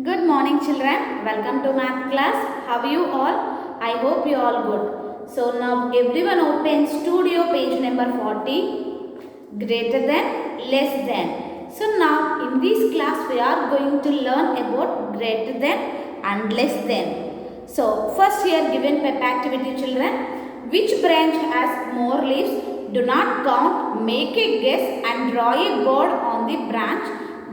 Good morning children. Welcome to math class. How are you all? I hope you all good. So now everyone open studio page number 40. Greater than, less than. So now in this class we are going to learn about greater than and less than. So first here given pep activity children. Which branch has more leaves? Do not count, make a guess and draw a bird on the branch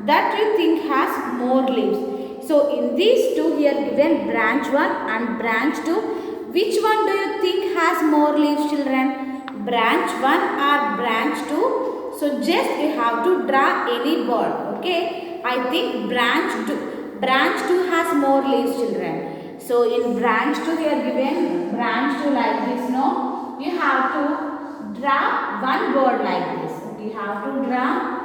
that you think has more leaves. So in these two here given branch 1 and branch 2, which one do you think has more leaves children? Branch 1 or branch 2? So just you have to draw any bird. Okay. I think branch 2 has more leaves children. So in branch 2 here given branch 2 like this. No. You have to draw one bird like this. You have to draw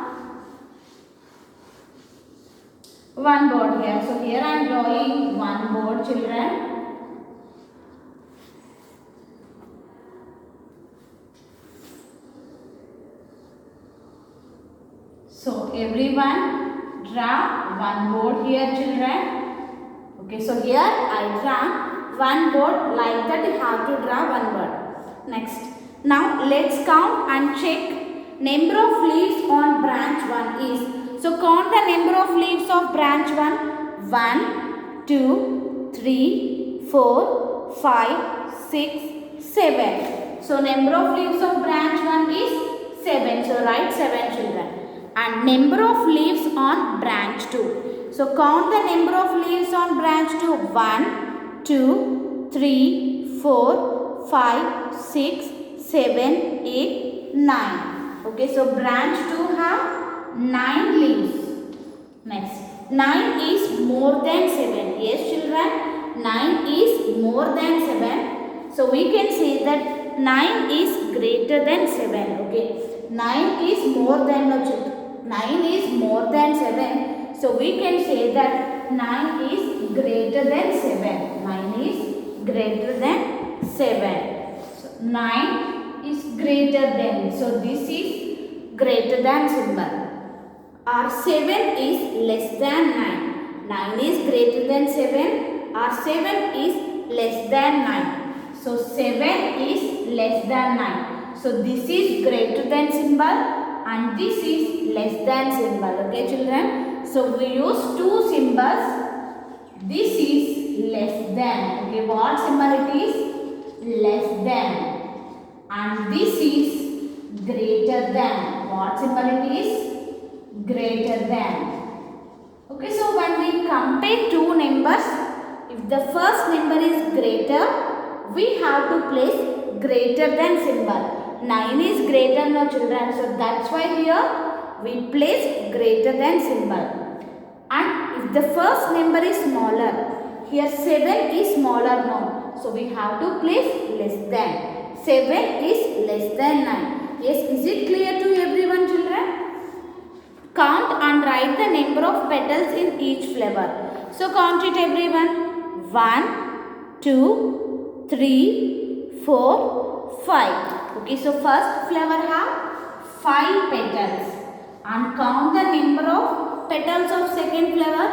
one board here. So here I am drawing one board children. So everyone draw one board here children. Okay, so here I draw one board like that. You have to draw one board. Next. Now let's count and check number of leaves on branch 1 is. So count the number of leaves of branch 1. 1, 2, 3, 4, 5, 6, 7. So number of leaves of branch 1 is 7. So write 7 children. And number of leaves on branch 2. So count the number of leaves on branch 2. 1, 2, 3, 4, 5, 6, 7, 8, 9. Okay, so branch 2 have 9 leaves. Next, 9 is more than 7. Yes children, 9 is more than 7. So we can say that 9 is greater than 7. Okay, 9 is more than 9 is more than 7. So we can say that 9 is greater than 7. 9 is greater than 7. So 9 is greater than. So this is greater than symbol. Or 7 is less than 9. 9 is greater than 7 or 7 is less than 9. So 7 is less than 9. So this is greater than symbol and this is less than symbol. Okay children. So we use two symbols. This is less than. Okay, what symbol it is? Less than. And this is greater than. What symbol it is? Greater than. Okay, so when we compare two numbers, if the first number is greater, we have to place greater than symbol. 9 is greater no children, so that's why here we place greater than symbol. And if the first number is smaller, here 7 is smaller no, so we have to place less than. 7 is less than 9. Yes, is it clear to everyone children? Count and write the number of petals in each flower. So count it everyone. 1, 2, 3, 4, 5. Okay, so first flower have 5 petals. And count the number of petals of second flower.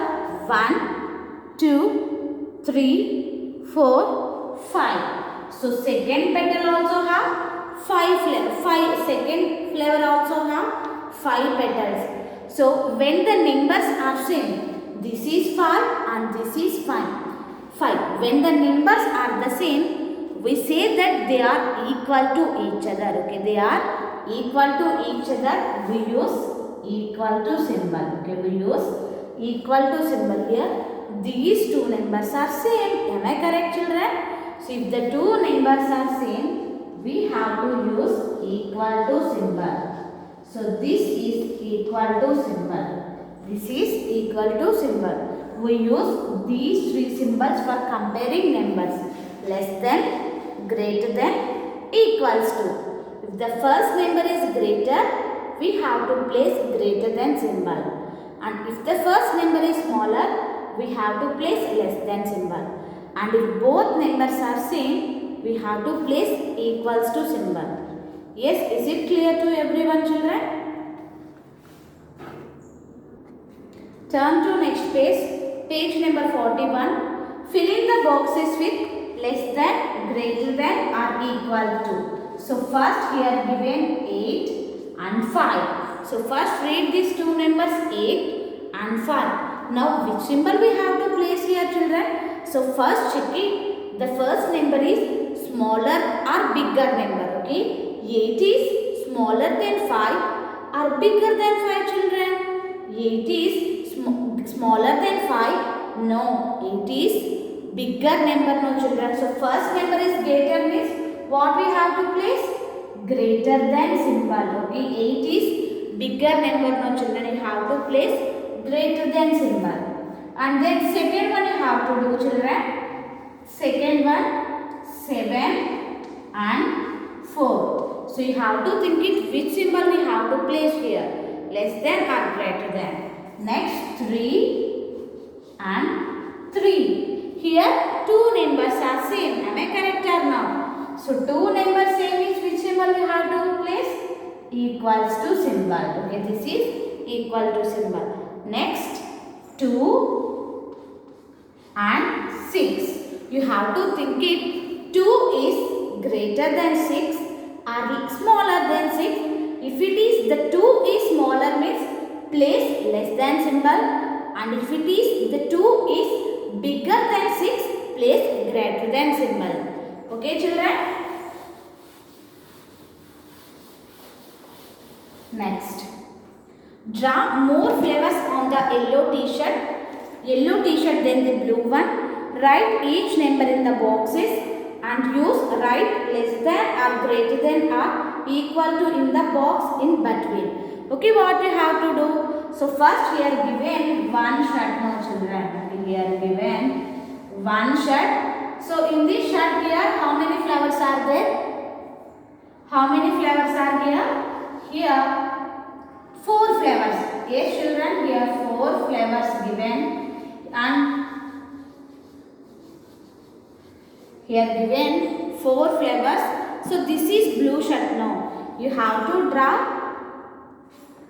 1, 2, 3, 4, 5. So second petal also have 5 flowers. Second flower also have 5 petals. So when the numbers are same, this is 5 and this is 5. When the numbers are the same, we say that they are equal to each other. Okay, they are equal to each other. We use equal to symbol. Okay, we use equal to symbol here. These two numbers are same. Am I correct children? So if the two numbers are same, we have to use equal to symbol. So this is equal to symbol. This is equal to symbol. We use these three symbols for comparing numbers. Less than, greater than, equals to. If the first number is greater, we have to place greater than symbol. And if the first number is smaller, we have to place less than symbol. And if both numbers are same, we have to place equals to symbol. Yes, is it clear to everyone children? Turn to next page, page number 41. Fill in the boxes with less than, greater than or equal to. So first here given 8 and 5. So first read these two numbers 8 and 5. Now which symbol we have to place here, children? So first check it. The first number is smaller or bigger number. Okay. 8 is smaller than 5 or bigger than 5, children? 8 is smaller than 5. No, 8 is bigger number, no, children. So first number is greater means what we have to place? Greater than symbol. Okay. 8 is bigger number, no, children. You have to place greater than symbol. And then second one you have to do, children. Second one 7 and 4. So you have to think it which symbol we have to place here. Less than or greater than. Next 3 and 3. Here two numbers are same. Am I correct or not? So two numbers same means which symbol we have to place? Equals to symbol. Okay, this is equal to symbol. Next 2 and 6. You have to think it 2 is greater than 6 or smaller than 6. If it is the 2 is smaller means place less than symbol, and if it is the 2 is bigger than 6, place greater than symbol. Okay, children? Next, draw more flowers on the yellow t-shirt than the blue one. Write each number in the boxes and use write less than or greater than or equal to in the box in between. Okay, what you have to do? So first here given one shirt, no, children. Here given one shirt. So in this shirt here, how many flowers are there? How many flowers are here? Here 4 flowers. Yes, children, here 4 flowers given, and here given 4 flowers. So this is blue shirt now. You have to draw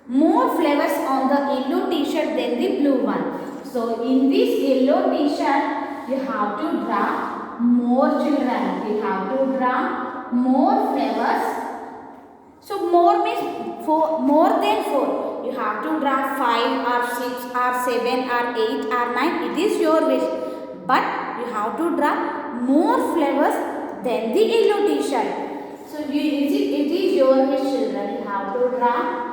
more flowers on the yellow t-shirt than the blue one. So in this yellow t-shirt, you have to draw more, children. You have to draw more flowers. So more means more than 4. You have to draw 5 or 6 or 7 or 8 or 9. It is your wish. But you have to draw more flowers than the yellow t-shirt. So it is your wish, children. You have to draw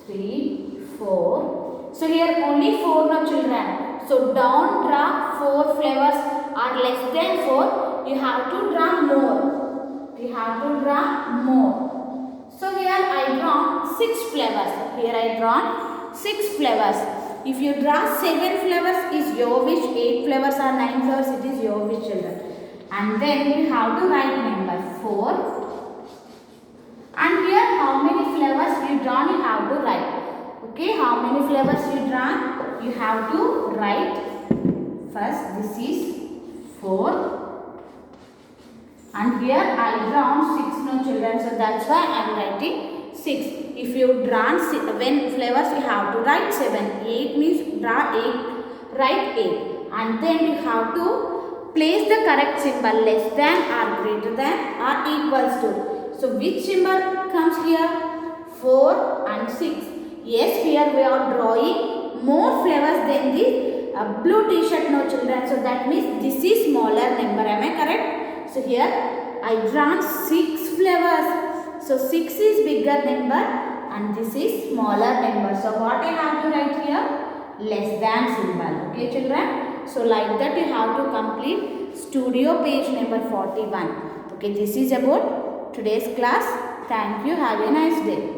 3, 4. So here only 4, no, children. So don't draw 4 flowers or less than 4. You have to draw more. You have to draw more. So here I draw 6 flowers. Here I draw 6 flowers. If you draw 7 flowers is your wish. 8 flowers or 9 flowers, it is your wish, children. And then you have to write number 4. And here how many flowers you draw, you have to write. Okay, how many flowers you draw, you have to write. First this is 4. And here I draw 6, no, children. So that's why I am writing 6. If you draw 7 flowers, you have to write 7. 8 means draw 8, write 8. And then you have to place the correct symbol less than or greater than or equals to. So which symbol comes here? 4 and 6. Yes, here we are drawing more flowers than the blue t-shirt, no, children. So that means this is smaller number. Am I correct? So here I drawn 6 flowers. So 6 is bigger number and this is smaller number. So what I have to write here? Less than symbol. Okay, children. So like that you have to complete studio page number 41. Okay, this is about today's class. Thank you. Have a nice day.